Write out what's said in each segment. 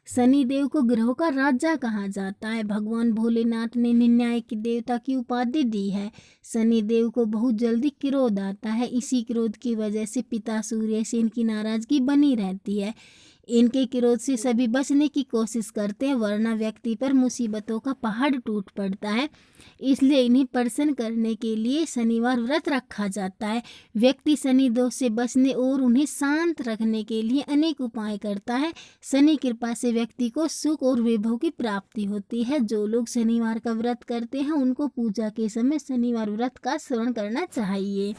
शनिदेव को ग्रहों का राजा कहा जाता है। भगवान भोलेनाथ ने न्याय के देवता की उपाधि दी है। शनिदेव को बहुत जल्दी क्रोध आता है। इसी क्रोध की वजह से पिता सूर्य से इनकी नाराजगी बनी रहती है। इनके क्रोध से सभी बचने की कोशिश करते हैं, वरना व्यक्ति पर मुसीबतों का पहाड़ टूट पड़ता है। इसलिए इन्हें प्रसन्न करने के लिए शनिवार व्रत रखा जाता है। व्यक्ति शनि दोष से बचने और उन्हें शांत रखने के लिए अनेक उपाय करता है। शनि कृपा से व्यक्ति को सुख और वैभव की प्राप्ति होती है। जो लोग शनिवार का व्रत करते हैं उनको पूजा के समय शनिवार व्रत का श्रवण करना चाहिए।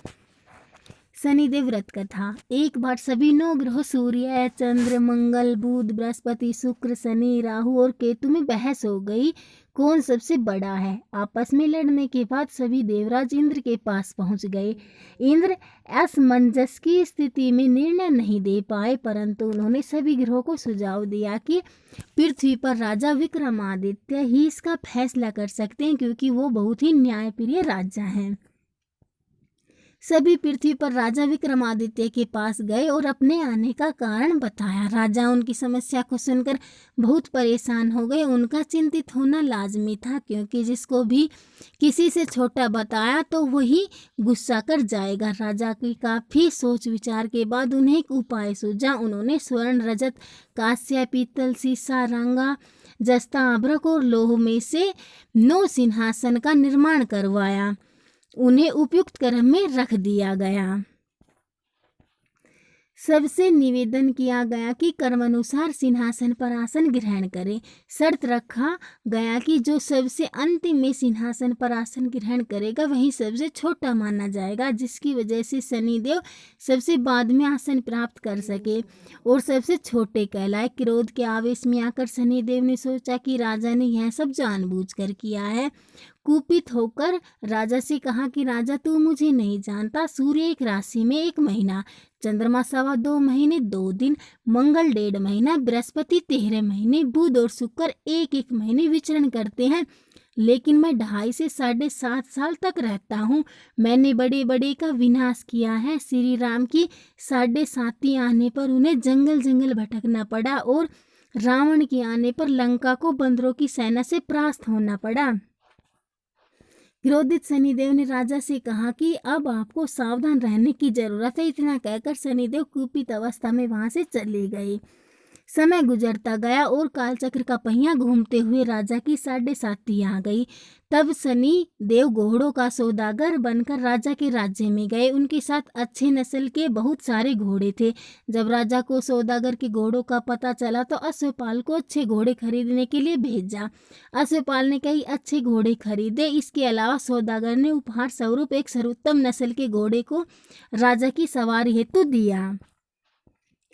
शनिदेव व्रत कथा। एक बार सभी 9 ग्रह सूर्य, चंद्र, मंगल, बुध, बृहस्पति, शुक्र, शनि, राहु और केतु में बहस हो गई कौन सबसे बड़ा है। आपस में लड़ने के बाद सभी देवराज इंद्र के पास पहुंच गए। इंद्र असमंजस की स्थिति में निर्णय नहीं दे पाए, परंतु उन्होंने सभी ग्रहों को सुझाव दिया कि पृथ्वी पर राजा विक्रमादित्य ही इसका फैसला कर सकते हैं, क्योंकि वो बहुत ही न्यायप्रिय राजा हैं। सभी पृथ्वी पर राजा विक्रमादित्य के पास गए और अपने आने का कारण बताया। राजा उनकी समस्या को सुनकर बहुत परेशान हो गए। उनका चिंतित होना लाजमी था, क्योंकि जिसको भी किसी से छोटा बताया तो वही गुस्सा कर जाएगा। राजा की काफ़ी सोच विचार के बाद उन्हें एक उपाय सूझा। उन्होंने स्वर्ण, रजत, कांस्य, पीतल, सीसा, रंगा, जस्ता, अभ्रक और लोह में से 9 सिंहासन का निर्माण करवाया। उन्हें उपयुक्त क्रम में रख दिया गया। सबसे निवेदन किया गया कि कर्मानुसार सिंहासन पर आसन ग्रहण करें। शर्त रखा गया कि जो सबसे अंतिम में सिंहासन पर आसन ग्रहण करेगा वही सबसे छोटा माना जाएगा, जिसकी वजह से शनिदेव सबसे बाद में आसन प्राप्त कर सके और सबसे छोटे कहलाए। क्रोध के आवेश में आकर शनिदेव ने सोचा कि राजा ने यह सब जानबूझकर किया है। कुपित होकर राजा से कहा कि राजा, तू मुझे नहीं जानता। सूर्य 1 राशि में 1 महीना, चंद्रमा 2.25 महीने 2 दिन, मंगल 1.5 महीना, बृहस्पति 13 महीने, बुध और शुक्र 1-1 महीने विचरण करते हैं। लेकिन मैं 2.5 से 7.5 साल तक रहता हूँ। मैंने बड़े बड़े का विनाश किया है। श्री राम की 7.5 आने पर उन्हें जंगल जंगल भटकना पड़ा और रावण के आने पर लंका को बंदरों की सेना से परास्त होना पड़ा। क्रोधित शनिदेव ने राजा से कहा कि अब आपको सावधान रहने की जरूरत है। इतना कहकर शनिदेव कुपित अवस्था में वहां से चले गए। समय गुजरता गया और कालचक्र का पहिया घूमते हुए राजा की 7.5 आ गई। तब शनि देव घोड़ों का सौदागर बनकर राजा के राज्य में गए। उनके साथ अच्छे नस्ल के बहुत सारे घोड़े थे। जब राजा को सौदागर के घोड़ों का पता चला तो अश्वपाल को अच्छे घोड़े खरीदने के लिए भेजा। अश्वपाल ने कई अच्छे घोड़े खरीदे। इसके अलावा सौदागर ने उपहार स्वरूप एक सर्वोत्तम नस्ल के घोड़े को राजा की सवारी हेतु दिया।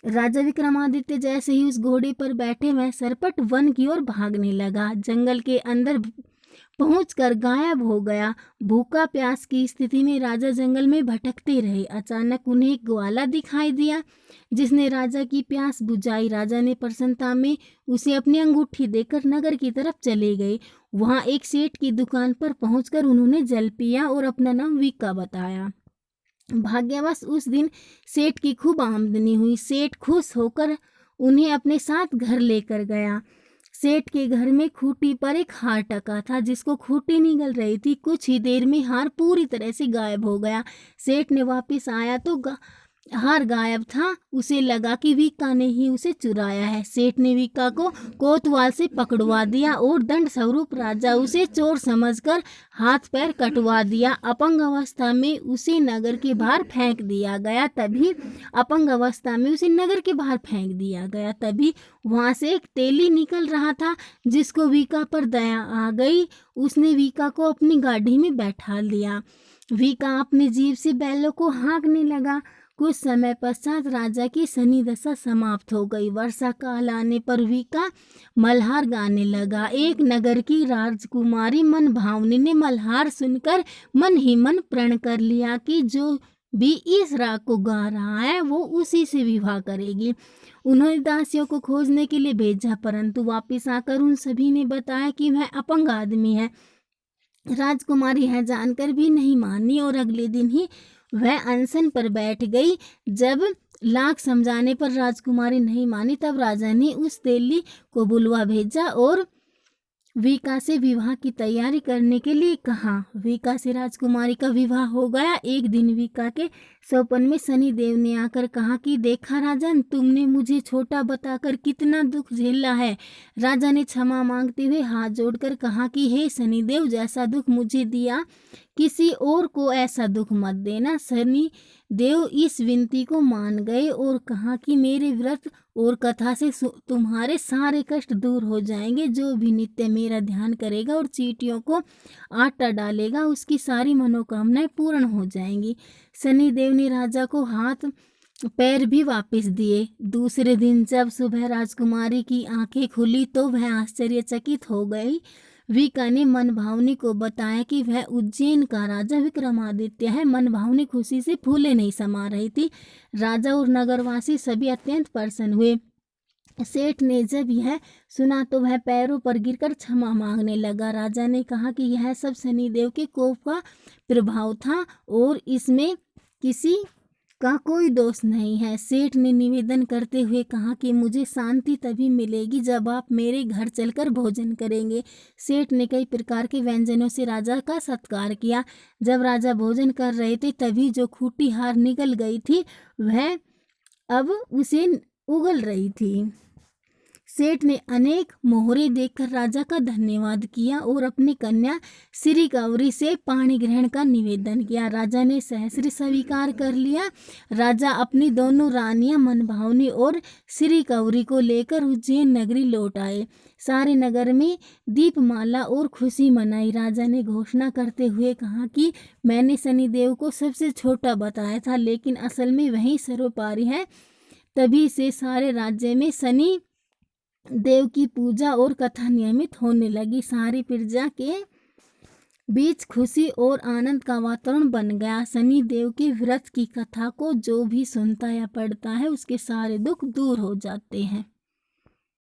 राजा विक्रमादित्य जैसे ही उस घोड़े पर बैठे वह सरपट वन की ओर भागने लगा। जंगल के अंदर पहुंचकर गायब हो गया। भूखा प्यास की स्थिति में राजा जंगल में भटकते रहे। अचानक उन्हें एक ग्वाला दिखाई दिया जिसने राजा की प्यास बुझाई। राजा ने प्रसन्नता में उसे अपनी अंगूठी देकर नगर की तरफ चले गए। वहां एक सेठ की दुकान पर पहुंचकर उन्होंने जल पिया और अपना नाम विक्का बताया। भाग्यवश उस दिन सेठ की खूब आमदनी हुई। सेठ खुश होकर उन्हें अपने साथ घर लेकर गया। सेठ के घर में खूंटी पर एक हार टका था जिसको खूंटी निगल रही थी। कुछ ही देर में हार पूरी तरह से गायब हो गया। सेठ ने वापस आया तो हार गायब था। उसे लगा कि विक्का ने ही उसे चुराया है। सेठ ने विक्का को कोतवाल से पकड़वा दिया और दंड स्वरूप राजा उसे चोर समझकर हाथ पैर कटवा दिया। अपंग अवस्था में उसे नगर के बाहर फेंक दिया गया। तभी वहां से एक तेली निकल रहा था जिसको विक्का पर दया आ गई। उसने विक्का को अपनी गाड़ी में बैठा लिया। विक्का अपने जीभ से बैलों को हाँकने लगा। कुछ समय पश्चात राजा की शनि दशा समाप्त हो गई। वर्षा काल आने पर विक्का मल्हार गाने लगा। एक नगर की राजकुमारी मन भावनी ने मल्हार सुनकर मन ही मन प्रण कर लिया कि जो भी इस राग को गा रहा है वो उसी से विवाह करेगी। उन्होंने दासियों को खोजने के लिए भेजा, परंतु वापस आकर उन सभी ने बताया कि वह अपंग आदमी है। राजकुमारी यह जानकर भी नहीं मानी और अगले दिन ही वह अनशन पर बैठ गई। जब लाख समझाने पर राजकुमारी नहीं मानी। तब राजा ने उस तेली को बुलवा भेजा और विका से विवाह की तैयारी करने के लिए कहा। विका से राजकुमारी का विवाह हो गया। एक दिन विका के सपन में शनि देव ने आकर कहा कि देखा राजन, तुमने मुझे छोटा बताकर कितना दुख झेला है। राजा ने क्षमा मांगते हुए हाथ जोड़कर कहा कि हे शनि देव, जैसा दुख मुझे दिया किसी और को ऐसा दुख मत देना। शनि देव इस विनती को मान गए और कहा कि मेरे व्रत और कथा से तुम्हारे सारे कष्ट दूर हो जाएंगे। जो भी नित्य मेरा ध्यान करेगा और चींटियों को आटा डालेगा, उसकी सारी मनोकामनाएं पूर्ण हो जाएंगी। शनि देव ने राजा को हाथ पैर भी वापस दिए। दूसरे दिन जब सुबह राजकुमारी की आंखें खुली तो वह आश्चर्यचकित हो गई। विका ने मनभावनी को बताया कि वह उज्जैन का राजा विक्रमादित्य है। मनभावनी खुशी से फूले नहीं समा रही थी। राजा और नगरवासी सभी अत्यंत प्रसन्न हुए। सेठ ने जब यह सुना तो वह पैरों पर गिरकर क्षमा मांगने लगा। राजा ने कहा कि यह सब शनिदेव के कोप का प्रभाव था और इसमें किसी का कोई दोष नहीं है। सेठ ने निवेदन करते हुए कहा कि मुझे शांति तभी मिलेगी जब आप मेरे घर चलकर भोजन करेंगे। सेठ ने कई प्रकार के व्यंजनों से राजा का सत्कार किया। जब राजा भोजन कर रहे थे तभी जो खूंटी हार निकल गई थी वह अब उसे उगल रही थी। सेठ ने अनेक मोहरे देखकर राजा का धन्यवाद किया और अपनी कन्या श्री गौरी से पाणी ग्रहण का निवेदन किया। राजा ने सहर्ष स्वीकार कर लिया। राजा अपनी दोनों रानियां मनभावनी और श्री गौरी को लेकर उज्जैन नगरी लौट आए। सारे नगर में दीपमाला और खुशी मनाई। राजा ने घोषणा करते हुए कहा कि मैंने शनिदेव को सबसे छोटा बताया था, लेकिन असल में वही सर्वोपरि है। तभी से सारे राज्य में शनि देव की पूजा और कथा नियमित होने लगी। सारी प्रजा के बीच खुशी और आनंद का वातावरण बन गया। शनि देव के व्रत की कथा को जो भी सुनता या पढ़ता है उसके सारे दुख दूर हो जाते हैं।